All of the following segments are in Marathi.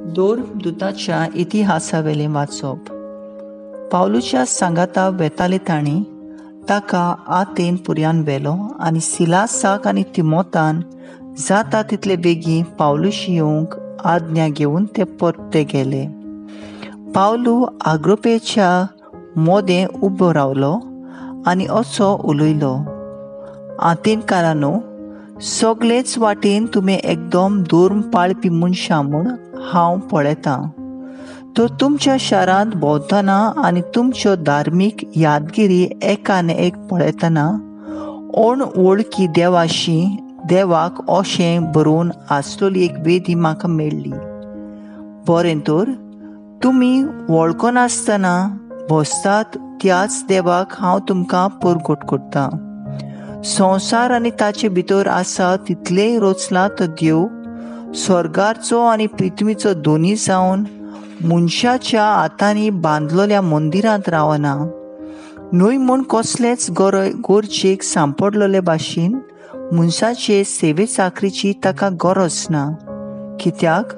दूताच्या इतिहासावेलें वाचप. पावलूच्या सांगाता वेताले तांणी ताका आतेन पुर्यान व्हेलो आनी सिलासाक आनी तिमोथान जाता तितले बेगीन पावलूशी येवंक आज्ञा घेवन ते परते गेले. पावलू आग्रोपेच्या मोदें उबो रावलो आनी असो उलयलो, आतेनकारांनो, सगळेच वाटेन तुमी एकदम धर्म पाळपी मनशां म्हूण हांव पळयतां. तर तुमच्या शारांत भोंवतना आनी तुमच्यो धार्मीक यादगिरी एकान एक पळयतना अणवळखी देवाक अशें बरोवन आसलेली एक वेदी म्हाका मेळ्ळी. बरें, तर तुमी वळखनासतना बसतात त्याच देवाक हांव तुमकां परगट करतां. संवसार आनी ताचे भितर आसा तितलेय रचला तो देव स्वर्गाचो आनी पृथ्वीचो दोनी जावन मनशाच्या हातांनी बांदलेल्या मंदिरांत रावना. न्हय म्हूण कसलेच गरजेक सांपडलेले भाशेन मनशाचे सेवे चाकरीची ताका गरज ना. कित्याक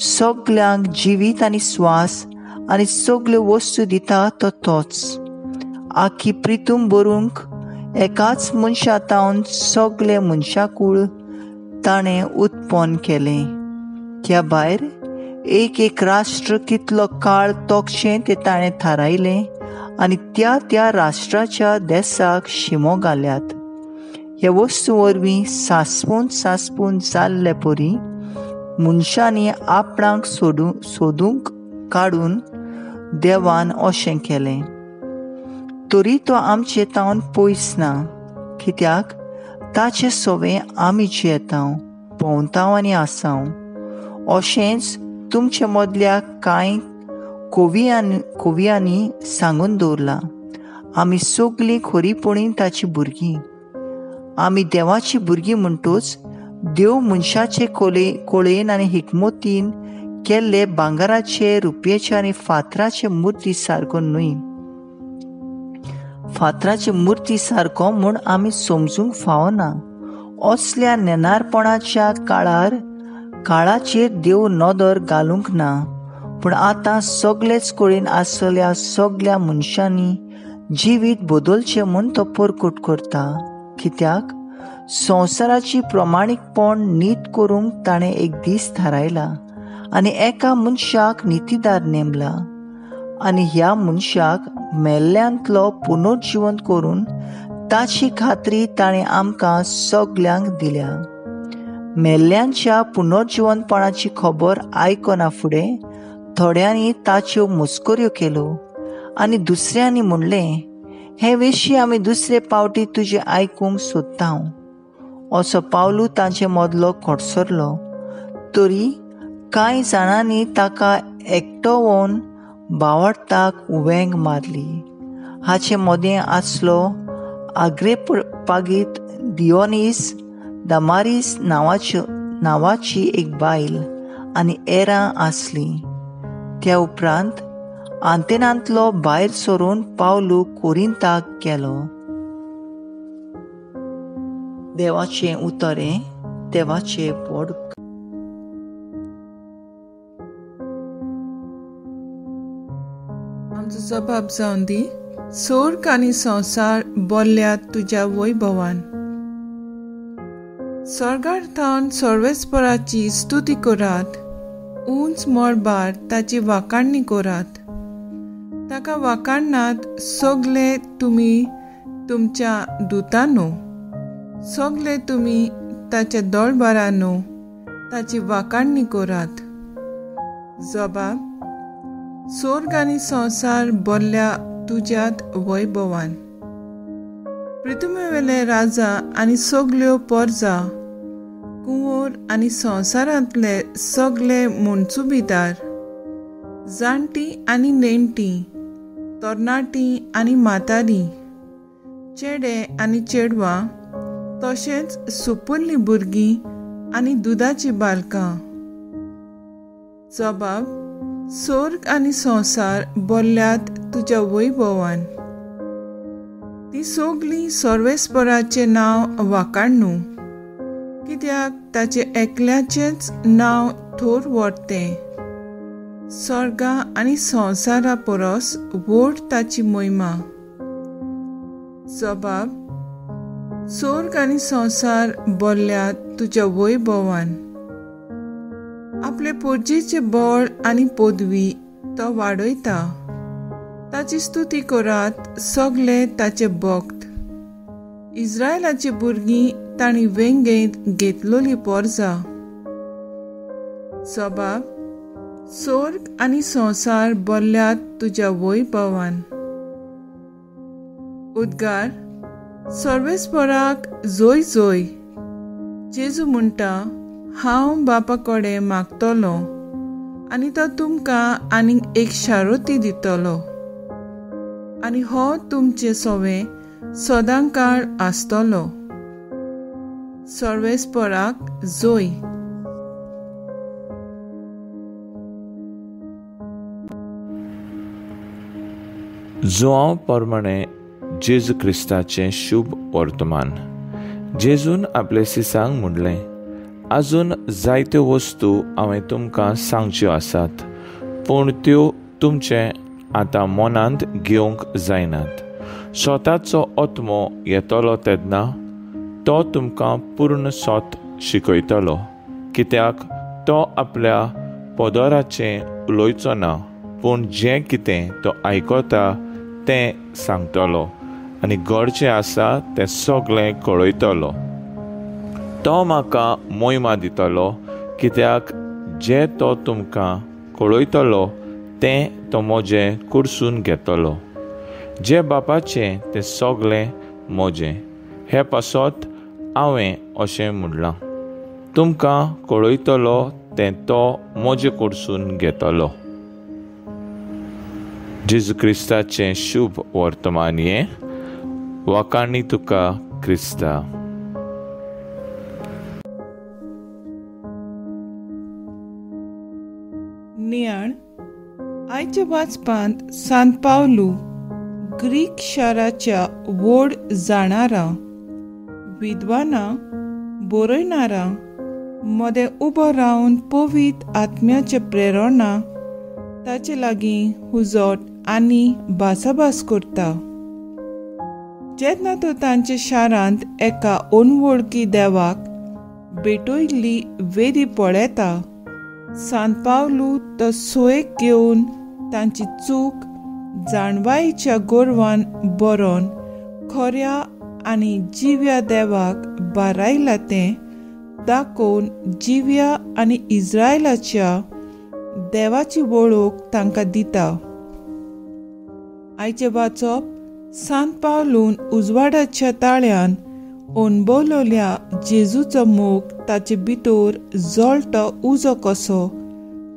सगल्यांक जिवीत आनी स्वास आनी सगल्यो वस्तू दिता तो तोच. आख्खी पृथ्वी भरूंक एकाच मनशातावन सगळे मनशाकूळ ताणें उत्पन्न केलें. त्या भायर एक राष्ट्र कितलो काळ तोखचें तें ताणें थारायलें आनी त्या राष्ट्राच्या देशाक शिमो घाल्यात. ह्या वस्तू वरवीं सासपून जाल्ले परी मनशांनी आपणाक सोदूंक काडून देवान अशें केलें. तरी तो आमचे तावन पयस ना, कित्याक ताचे सवें आमी जियेतांव, भोंवतांव आनी आसांव. अशेंच तुमचे मदल्या कांय कोवियांनी सांगून दवरलां, आमी सगळीं खरीपणीन ताची भुरगीं. आमी देवाची भुरगीं म्हणटूच देव मनशाचे कोळेन आनी हिकमतीन केल्ले भांगराचे, रुपयेचे आनी फातराचे मुर्ती सारको न्हय. फातराचे मुर्ती सारको म्हूण आमी समजूंक फावना. असल्या नेनारपणाच्या काळाचेर देव नदर घालूंक ना. पूण आतां सगळेच कडेन आसलेल्या सगळ्या मनशांनी जिवीत बदलचें म्हूण तो परगट करता. कित्याक संवसाराची प्रमाणीकपण नीत करूंक ताणें एक दीस थारायला आनी एका मनशाक नितीदार नेमला. आनी ह्या मनशाक मेल्ल्यांतलो पुनर्जिवंत करून ताची खात्री ताणें आमकां सगल्यांक दिल्या. मेल्ल्यांच्या पुनर्जिवंतपणाची खबर आयकना फुडें थोड्यांनी ताच्यो मस्कऱ्यो केल्यो आनी दुसऱ्यांनी म्हणलें, हे विशीं आमी दुसरे फावटी तुजें आयकूंक सोदतांव. असो पावलू तांचे मदलो खडसरलो. तरी कांय जाणांनी ताका एकटो व्हरून बावडटाक उबेंग मारली. हाचे मदें आसलो आग्रेपागीत दियोनीस, दामारीस नांवाची एक बायल आनी हेरां आसलीं. त्या उपरांत आंतेनांतलो भायर सरून पावलू कोरिंताक गेलो. देवाचें उतरें, देवाचें व्हड. आमचो जबाब जावन दी. स्वर्ग आनी संवसार बोल्ल्यात तुज्या वैभवान. स्वर्गार थावन सर्वेस्पराची स्तुती करात. उंच मळबार ताची वाखाणणी करात. ताका वाखाणनात सगळे तुमी तुमच्या दुतांनो. सगळे तुमी ताच्या दळबारांनो ताची वाखाणणी करात. जबाब. स्वर्ग आनी संवसार बोल्ल्या तुज्यात वैभवान. पृथ्वीवेले राजा आनी सगल्यो परजा, कुंवर आनी संवसारांतले सगळे मुनसुबीदार, जाणटी आनी नेणटी, तरणाटीं आनी म्हातारीं, चेडे आनी चेडवां, तशेंच सुपुल्लीं भुरगीं आनी दुदाची बालकां. जबाब. स्वर्ग आनी संवसार बोल्ल्यात तुज्या वैभवान. ती सगळीं सर्वेस्पराचें नांव वाखाणू, कित्याक ताचे एकल्याचेंच नांव थोर व्हडतें. स्वर्गा आनी संवसारा परस व्हड ताची मोहिमा. जबाब: स्वर्ग आनी संवसार भरल्यात तुज्या वैभवान. आपले पोरजेचे बळ आनी पदवी तो वाडयता. ताची स्तुती करात सगळे ताचे भक्त. इस्रायलाची भुरगीं तांणी वेंगेंत घेतलोली पोरजां. जबाब: स्वर्ग आनी संवसार भरल्यात तुज्या वैभवान. उद्गार. सर्वेस्पराक जोय जोय. जेजू म्हणटा, हांव बापा कडेन मागतलों आनी तो तुमकां आनीक एक शारोती दितलो आनी हो तुमचे सोवें सदांकाळ आसतलो. सर्वेस्पराक जोय. जुआंव प्रमाणे जेजू क्रिस्ताचें शुभ वर्तमान. जेजून आपले सिसांक म्हणलें, आजून जायत्यो वस्तू हांवें तुमकां सांगच्यो आसात, पूण त्यो तुमचे आतां मनांत घेवंक जायनात. स्वताचो आत्मो येतलो तेन्ना तो तुमकां पूर्ण सोत शिकयतलो, कित्याक तो आपल्या पोदोराचें उलोवचो ना, पूण जें कितें तो आयकता तें सांगतलो आनी घडचें आसा तें सगळें कळयतलो. तो म्हाका मोहिमा दितलो, कित्याक जें तो तुमकां कळयतलो तें तो म्हजें कुडसून घेतलो. जें बापाचें तें सगळें म्हजें. हे पासत हांवें अशें म्हणलां, तुमकां कळयतलो तें तो म्हजे कुडसून घेतलो. जेजू क्रिस्ताचें शुभ वर्तमान हें. वखाणी तुका क्रिस्ता. नियाळ. आयच्या वाचपांत सांत पावलू ग्रीक शाराच्या व्हड जाणारां, विद्वानां, बरयणारां मदें उबो रावन पवित्र आत्म्याचे प्रेरणा ताचे लागीं उजोट आनी भासाभास करता. जेन्ना तो तांचे शारांत एका अनवळखी देवाक भेटयल्ली वेदी पळयता, सांत पावलू तो सोयेक घेवन तांची चूक जाणवायेच्या गोरवान बरोवन खऱ्या आनी जिव्या देवाक बारायला तें दाखोवन जिव्या आनी इस्रायलाच्या देवाची वळख तांकां दिता. आयचे वाचप सांत पावलून उजवाडाच्या ताळ्यान अणभवलेल्या जेजूचो मोग ताचे भितर जळटो उजो कसो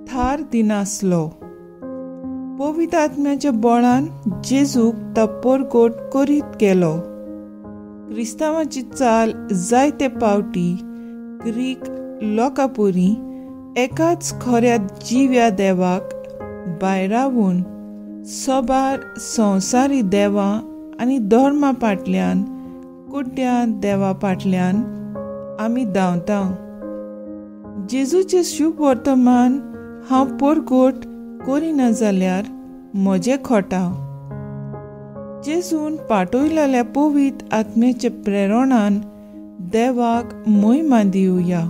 थार दिनासलो. पवित्र आत्म्याच्या बळान जेजूक तो परगट करीत गेलो. क्रिस्तांवाची चाल जायते पावटी ग्रीक लोकांपरी एकाच खऱ्या जिव्या देवाक भायर रावून सोबार संवसारी देवा आनी धर्मा फाटल्यान कुड्ड्या देवा फाटल्यान आमी धांवता. जेजूचें शुभ वर्तमान हांव परगट करिना जाल्यार म्हजें खोटा. जेजून पाठयलेल्या पवित्र आत्म्याचे प्रेरणान देवाक मोहिमा दिवया.